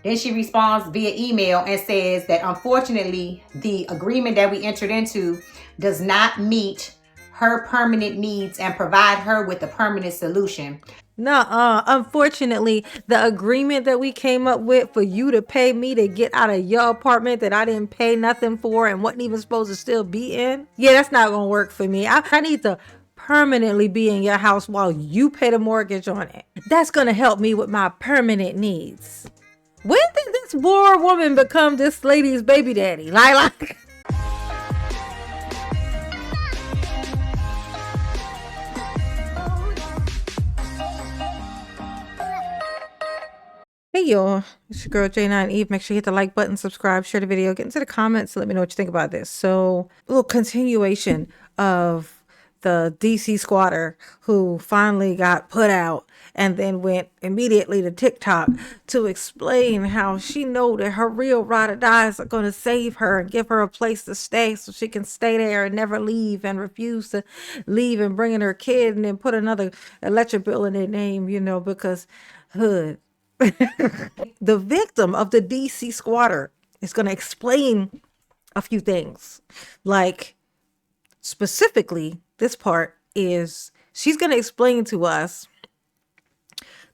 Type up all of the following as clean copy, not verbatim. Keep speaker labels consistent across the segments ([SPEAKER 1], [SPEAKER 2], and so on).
[SPEAKER 1] Then she responds via email and says that unfortunately, the agreement that we entered into does not meet her permanent needs and provide her with a permanent solution.
[SPEAKER 2] No, unfortunately, the agreement that we came up with for you to pay me to get out of your apartment that I didn't pay nothing for and wasn't even supposed to still be in, yeah, that's not gonna work for me. I need to permanently be in your house while you pay the mortgage on it. That's gonna help me with my permanent needs. When did this poor woman become this lady's baby daddy? Like hey y'all, it's your girl J9 Eve. Make sure you hit the like button, subscribe, share the video, get into the comments, let me know what you think about this. So, a little continuation of the DC squatter who finally got put out and then went immediately to TikTok to explain how she know that her real ride or dies are going to save her and give her a place to stay so she can stay there and never leave and refuse to leave and bring in her kid and then put another electric bill in their name, because hood. The victim of the DC squatter is going to explain a few things. Like, specifically, this part is she's going to explain to us.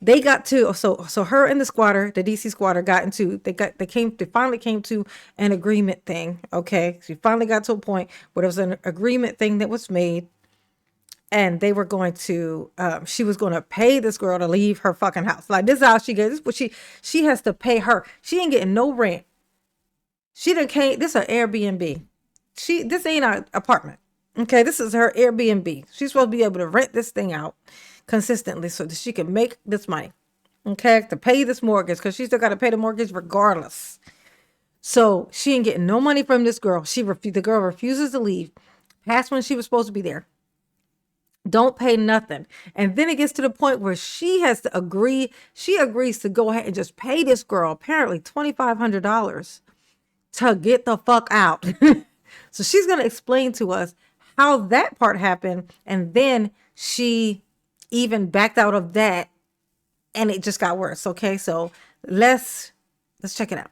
[SPEAKER 2] They got to so her and the squatter, the DC squatter, they finally came to an agreement thing. Okay, she finally got to a point where there was an agreement thing that was made. And they were going to, she was going to pay this girl to leave her fucking house. Like, this is how she gets, but she has to pay her. She ain't getting no rent. She done came, this is her Airbnb. This ain't an apartment. Okay, this is her Airbnb. She's supposed to be able to rent this thing out consistently so that she can make this money. Okay, to pay this mortgage, because she still got to pay the mortgage regardless. So she ain't getting no money from this girl. The girl refuses to leave past when she was supposed to be there. Don't pay nothing. And then it gets to the point where she has to agree. She agrees to go ahead and just pay this girl apparently $2,500 to get the fuck out. So she's going to explain to us how that part happened. And then she even backed out of that and it just got worse. Okay. So let's check it out.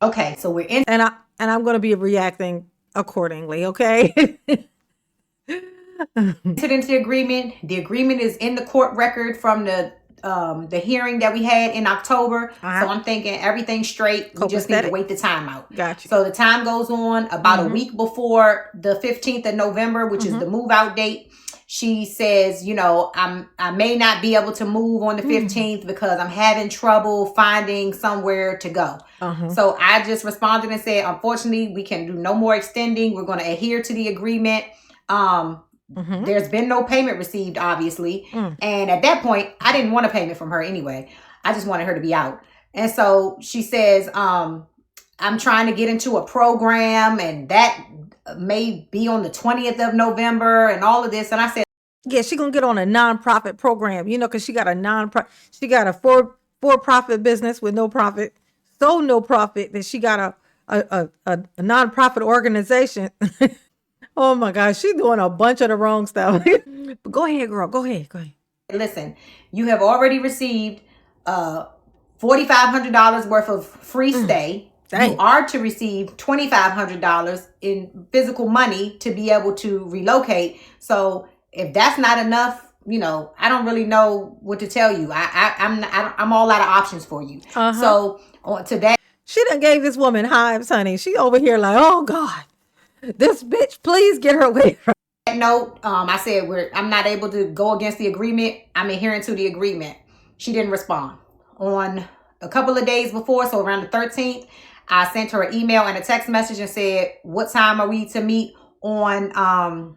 [SPEAKER 1] Okay. So we're in.
[SPEAKER 2] And I'm going to be reacting accordingly. Okay.
[SPEAKER 1] Entered into the agreement. The agreement is in the court record from the hearing that we had in October. So I'm thinking everything's straight. We just need to wait the time out.
[SPEAKER 2] Gotcha.
[SPEAKER 1] So the time goes on about a week before the 15th of November, which is the move out date. She says, I may not be able to move on the 15th because I'm having trouble finding somewhere to go. So I just responded and said, unfortunately, we can do no more extending. We're going to adhere to the agreement. There's been no payment received, obviously. And at that point, I didn't want a payment from her anyway. I just wanted her to be out. And so she says, I'm trying to get into a program and that may be on the 20th of November and all of this. And I said,
[SPEAKER 2] yeah, she gonna get on a nonprofit program, because she got she got a for-profit business with no profit. So no profit that she got a nonprofit organization. Oh my gosh, she's doing a bunch of the wrong stuff. But go ahead, girl. Go ahead.
[SPEAKER 1] Listen, you have already received $4,500 worth of free stay. Dang. You are to receive $2,500 in physical money to be able to relocate. So if that's not enough, I don't really know what to tell you. I'm all out of options for you. So today,
[SPEAKER 2] she done gave this woman hives, honey. She over here like, oh God. This bitch, please get her away from
[SPEAKER 1] that note. I said I'm not able to go against the agreement. I'm adhering to the agreement. She didn't respond. On a couple of days before, so around the 13th, I sent her an email and a text message and said, what time are we to meet on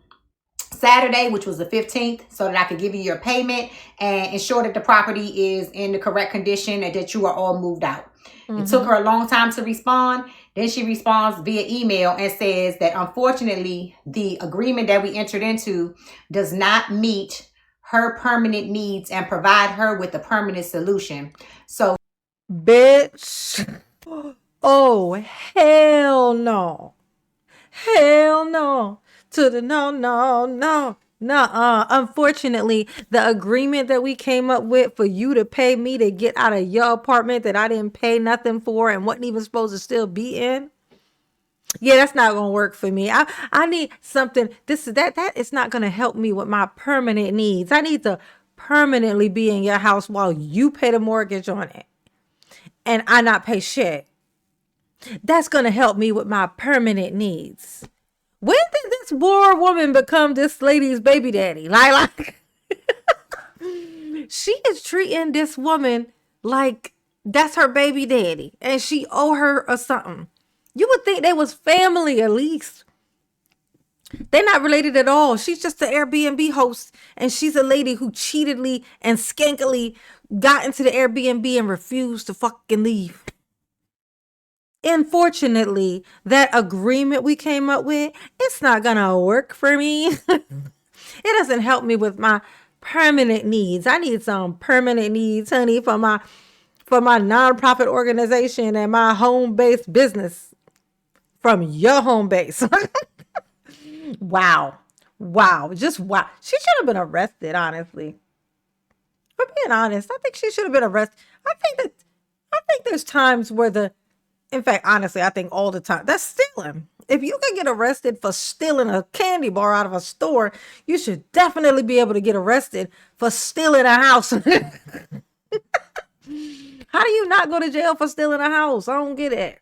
[SPEAKER 1] Saturday, which was the 15th, so that I could give you your payment and ensure that the property is in the correct condition and that you are all moved out. It took her a long time to respond. Then she responds via email and says that unfortunately, the agreement that we entered into does not meet her permanent needs and provide her with a permanent solution. So,
[SPEAKER 2] bitch. Oh, hell no. Hell no. To the no. No, unfortunately, the agreement that we came up with for you to pay me to get out of your apartment that I didn't pay nothing for and wasn't even supposed to still be in. Yeah, that's not gonna work for me. I need something. That is not gonna help me with my permanent needs. I need to permanently be in your house while you pay the mortgage on it and I not pay shit. That's gonna help me with my permanent needs. When did this poor woman become this lady's baby daddy? Like she is treating this woman like that's her baby daddy and she owe her or something. You would think they was family at least. They're not related at all. She's just the Airbnb host and she's a lady who cheatedly and skankily got into the Airbnb and refused to fucking leave. Unfortunately, that agreement we came up with, it's not gonna work for me. It doesn't help me with my permanent needs. I need some permanent needs, honey, for my nonprofit organization and my home-based business from your home base. Wow. Wow. Just wow. She should have been arrested, honestly. For being honest, I think she should have been arrested. I think there's times where in fact, honestly, I think all the time that's stealing. If you can get arrested for stealing a candy bar out of a store, you should definitely be able to get arrested for stealing a house. How do you not go to jail for stealing a house? I don't get it.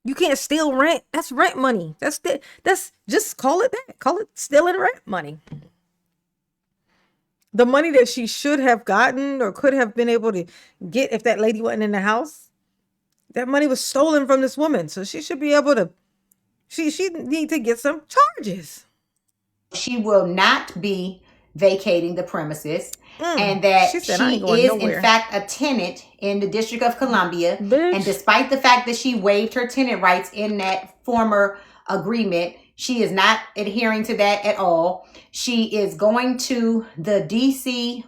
[SPEAKER 2] You can't steal rent. That's rent money. That's just call it that. Call it stealing rent money. The money that she should have gotten or could have been able to get if that lady wasn't in the house, that money was stolen from this woman. So she should be able to, she need to get some charges.
[SPEAKER 1] She will not be vacating the premises and that she is nowhere. In fact a tenant in the District of Columbia. Bitch. And despite the fact that she waived her tenant rights in that former agreement, she is not adhering to that at all. She is going to the DC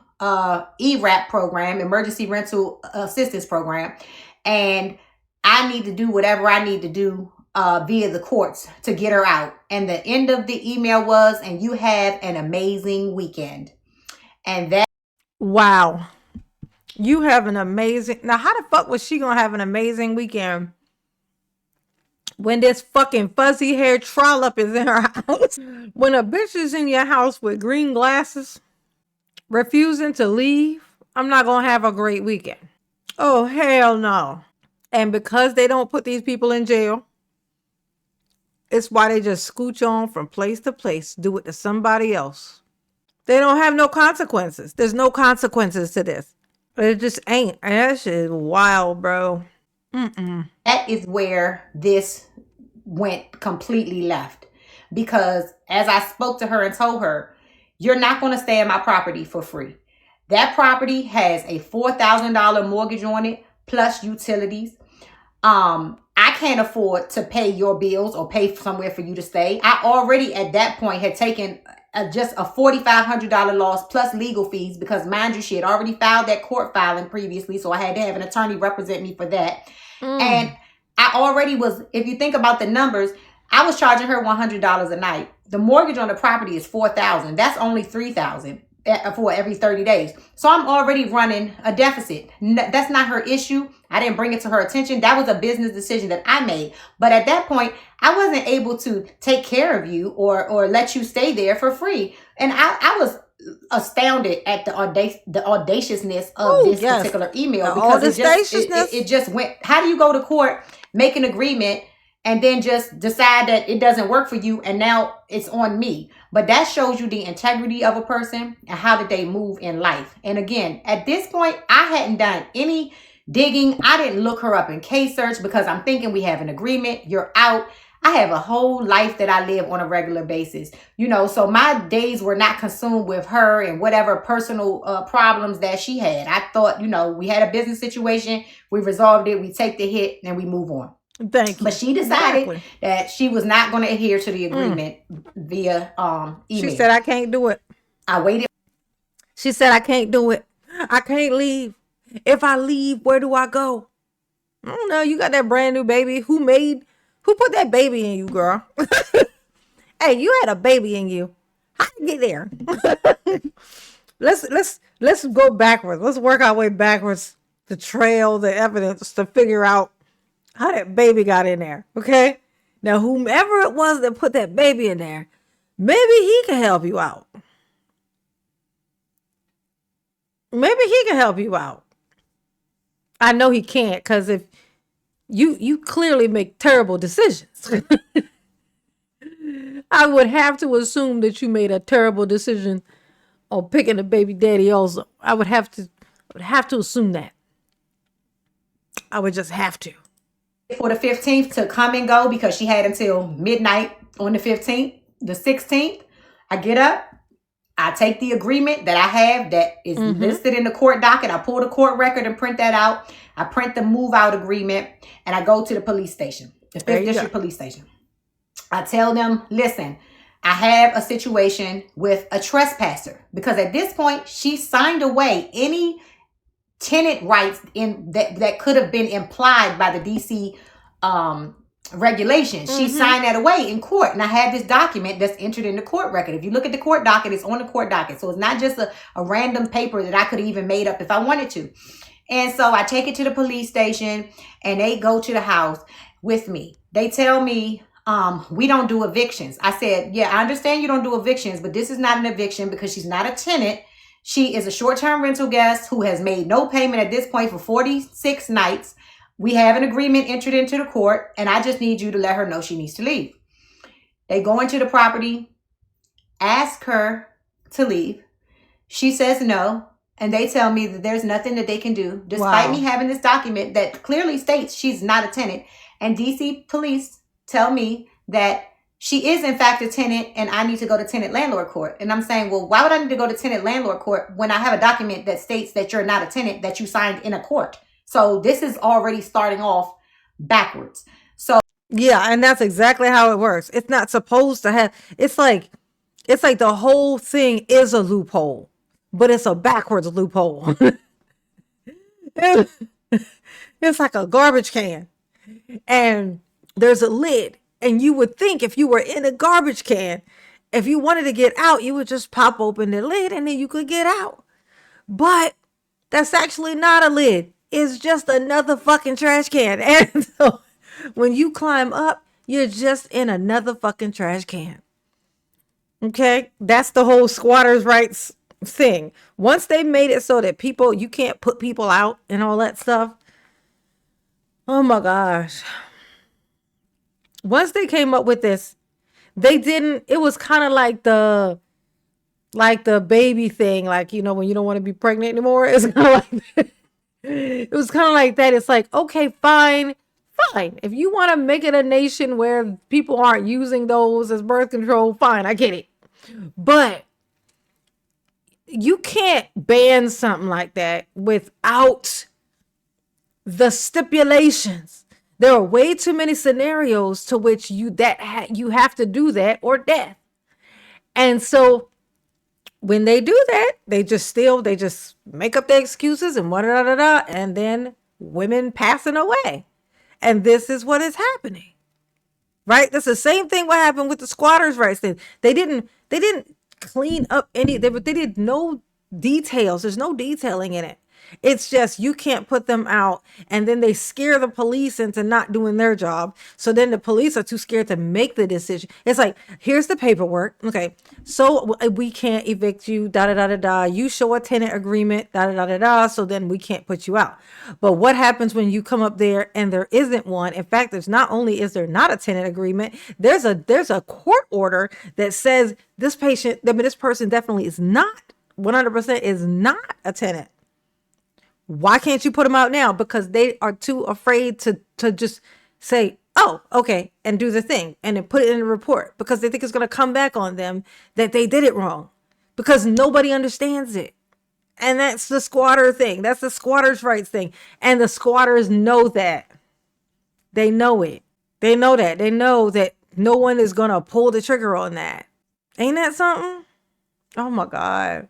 [SPEAKER 1] ERAP program, Emergency Rental Assistance Program, and I need to do whatever I need to do via the courts to get her out. And the end of the email was, and you have an amazing weekend. And that.
[SPEAKER 2] Wow. You have an amazing. Now, how the fuck was she going to have an amazing weekend when this fucking fuzzy hair trollop is in her house? When a bitch is in your house with green glasses, refusing to leave, I'm not going to have a great weekend. Oh, hell no. And because they don't put these people in jail, it's why they just scooch on from place to place, do it to somebody else. They don't have no consequences. There's no consequences to this. It just ain't. That shit is wild, bro.
[SPEAKER 1] That is where this went completely left. Because as I spoke to her and told her, you're not going to stay in my property for free. That property has a $4,000 mortgage on it, plus utilities. I can't afford to pay your bills or pay somewhere for you to stay. I already at that point had taken just a $4,500 loss plus legal fees because, mind you, she had already filed that court filing previously. So I had to have an attorney represent me for that. And I already was, if you think about the numbers, I was charging her $100 a night. The mortgage on the property is $4,000. That's only $3,000 for every 30 days. So I'm already running a deficit. That's not her issue. I didn't bring it to her attention. That was a business decision that I made. But at that point, I wasn't able to take care of you or let you stay there for free. And I was astounded at the audaciousness of this particular email, because it just went. How do you go to court, make an agreement, and then just decide that it doesn't work for you and now it's on me? But that shows you the integrity of a person and how did they move in life. And again, at this point, I hadn't done any digging. I didn't look her up in case search because I'm thinking we have an agreement. You're out. I have a whole life that I live on a regular basis, so my days were not consumed with her and whatever personal problems that she had. I thought, we had a business situation. We resolved it. We take the hit and we move on.
[SPEAKER 2] Thank you.
[SPEAKER 1] But she decided that she was not going to adhere to the agreement via email.
[SPEAKER 2] She said, I can't do it.
[SPEAKER 1] I waited.
[SPEAKER 2] She said, I can't do it. I can't leave. If I leave, where do I go? I don't know. You got that brand new baby. Who put that baby in you, girl? Hey, you had a baby in you. Get there. let's go backwards. Let's work our way backwards to trail the evidence to figure out how that baby got in there. Okay? Now, whomever it was that put that baby in there, maybe he can help you out. Maybe he can help you out. I know he can't, because if you clearly make terrible decisions. I would have to assume that you made a terrible decision on picking a baby daddy also. I would have to assume that. I would just have to.
[SPEAKER 1] For the 15th to come and go, because she had until midnight on the 15th. The 16th, I get up, I take the agreement that I have that is listed in the court docket. I pull the court record and print that out. I print the move out agreement, and I go to the police station, the 5th District Police Station. I tell them, listen, I have a situation with a trespasser, because at this point she signed away any tenant rights in that could have been implied by the DC regulations. She signed that away in court, and I have this document that's entered in the court record. If you look at the court docket, it's on the court docket, so it's not just a random paper that I could have even made up if I wanted to. And so I take it to the police station, and they go to the house with me. They tell me, we don't do evictions. I said, yeah, I understand you don't do evictions, but this is not an eviction because she's not a tenant. She is a short-term rental guest who has made no payment at this point for 46 nights. We have an agreement entered into the court, and I just need you to let her know she needs to leave. They go into the property, ask her to leave. She says no, and they tell me that there's nothing that they can do, despite me having this document that clearly states she's not a tenant. And DC police tell me that she is in fact a tenant, and I need to go to tenant landlord court. And I'm saying, well, why would I need to go to tenant landlord court when I have a document that states that you're not a tenant that you signed in a court? So this is already starting off backwards. So
[SPEAKER 2] yeah, and that's exactly how it works. It's not supposed to have, it's like the whole thing is a loophole, but it's a backwards loophole. It's like a garbage can, and there's a lid, and you would think if you were in a garbage can, if you wanted to get out, you would just pop open the lid and then you could get out. But that's actually not a lid. It's just another fucking trash can. And so when you climb up, you're just in another fucking trash can. Okay? That's the whole squatters' rights thing. Once they made it so that you can't put people out and all that stuff. Oh my gosh. Once they came up with this, it was kind of like the baby thing, like, you know, when you don't want to be pregnant anymore. It's kind of like that. It was kind of like that. It's like, okay, fine. If you want to make it a nation where people aren't using those as birth control, fine, I get it. But you can't ban something like that without the stipulations. There are way too many scenarios to which you have to do that, or death. And so when they do that, they just make up their excuses and and then women passing away. And this is what is happening. Right? That's the same thing what happened with the squatters' rights thing. They didn't clean up they did no details. There's no detailing in it. It's just you can't put them out, and then they scare the police into not doing their job. So then the police are too scared to make the decision. It's like, here's the paperwork. Okay, so we can't evict you, You show a tenant agreement, So then we can't put you out. But what happens when you come up there and there isn't one? In fact, there's not only is there not a tenant agreement, there's a court order that says this person definitely is not 100% is not a tenant. Why can't you put them out now? Because they are too afraid to just say, oh, okay, and do the thing and then put it in the report, because they think it's going to come back on them that they did it wrong, because nobody understands it. And that's the squatter thing. That's the squatters' rights thing. And the squatters know that. They know it. They know that. They know that no one is going to pull the trigger on that. Ain't that something? Oh my God.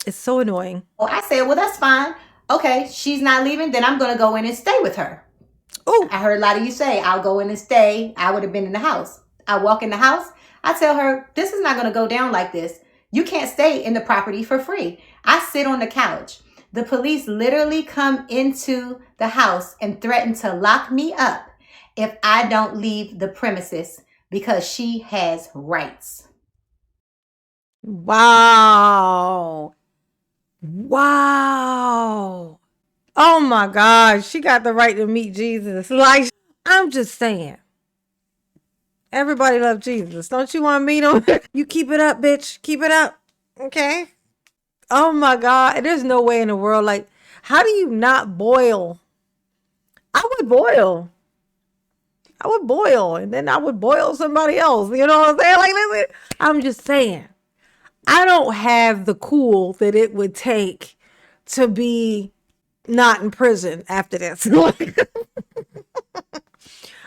[SPEAKER 2] It's so annoying.
[SPEAKER 1] Well, I said, well, that's fine. Okay, she's not leaving, then I'm going to go in and stay with her. Oh, I heard a lot of you say, I'll go in and stay. I would have been in the house. I walk in the house. I tell her, this is not going to go down like this. You can't stay in the property for free. I sit on the couch. The police literally come into the house and threaten to lock me up if I don't leave the premises because she has rights.
[SPEAKER 2] Wow. Wow. Oh my God. She got the right to meet Jesus. Like, I'm just saying. Everybody love Jesus. Don't you want to meet him? You keep it up, bitch. Keep it up. Okay. Oh my God. There's no way in the world. Like, how do you not boil? I would boil. I would boil, and then I would boil somebody else. You know what I'm saying? Like, listen, I'm just saying. I don't have the cool that it would take to be not in prison after this.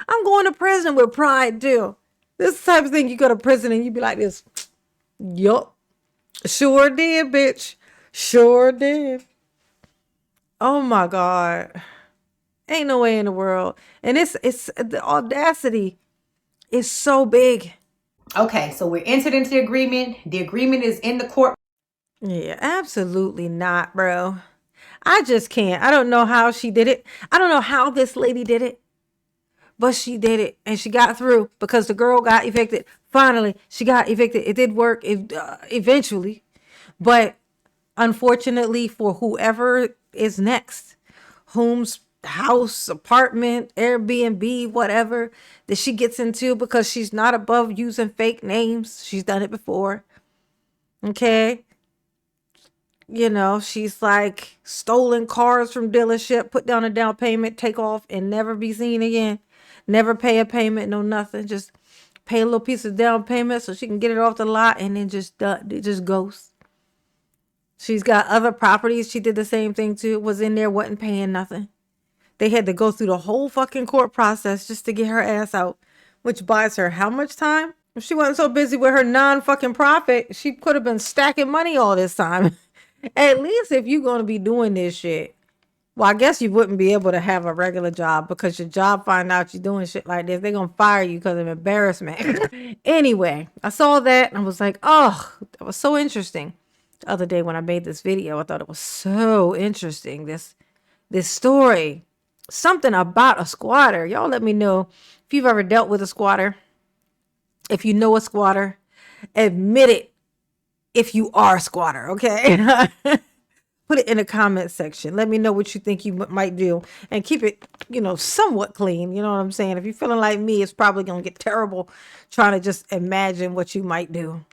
[SPEAKER 2] I'm going to prison with pride too. This type of thing, you go to prison and you be like this. Yup. Sure did, bitch. Sure did. Oh my God. Ain't no way in the world. And it's the audacity is so big.
[SPEAKER 1] Okay, so we're entered into the agreement. The agreement is in the court.
[SPEAKER 2] Yeah, absolutely not, bro. I just can't. I don't know how she did it. I don't know how this lady did it, but she did it and she got through because the girl got evicted. Finally, she got evicted. It did work eventually, but unfortunately for whoever is next, whom's house, apartment, Airbnb, whatever that she gets into, because she's not above using fake names. She's done it before. Okay. You know, she's like stolen cars from dealership, put down a down payment, take off and never be seen again. Never pay a payment, no nothing. Just pay a little piece of down payment so she can get it off the lot and then just it just goes. She's got other properties. She did the same thing too. Was in there, wasn't paying nothing. They had to go through the whole fucking court process just to get her ass out, which buys her how much time? If she wasn't so busy with her non-fucking profit, she could have been stacking money all this time. At least if you're going to be doing this shit, well, I guess you wouldn't be able to have a regular job because your job find out you're doing shit like this. They're going to fire you because of embarrassment. Anyway, I saw that and I was like, oh, that was so interesting. The other day when I made this video, I thought it was so interesting. This story, something about a squatter. Y'all let me know if you've ever dealt with a squatter. If you know a squatter, admit it if you are a squatter, okay? Put it in the comment section. Let me know what you think you might do and keep it, somewhat clean. You know what I'm saying? If you're feeling like me, it's probably going to get terrible trying to just imagine what you might do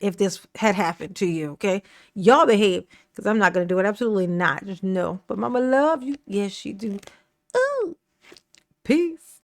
[SPEAKER 2] if this had happened to you, okay? Y'all behave because I'm not going to do it. Absolutely not. Just no. But mama love you. Yes, she do. Ooh. Peace.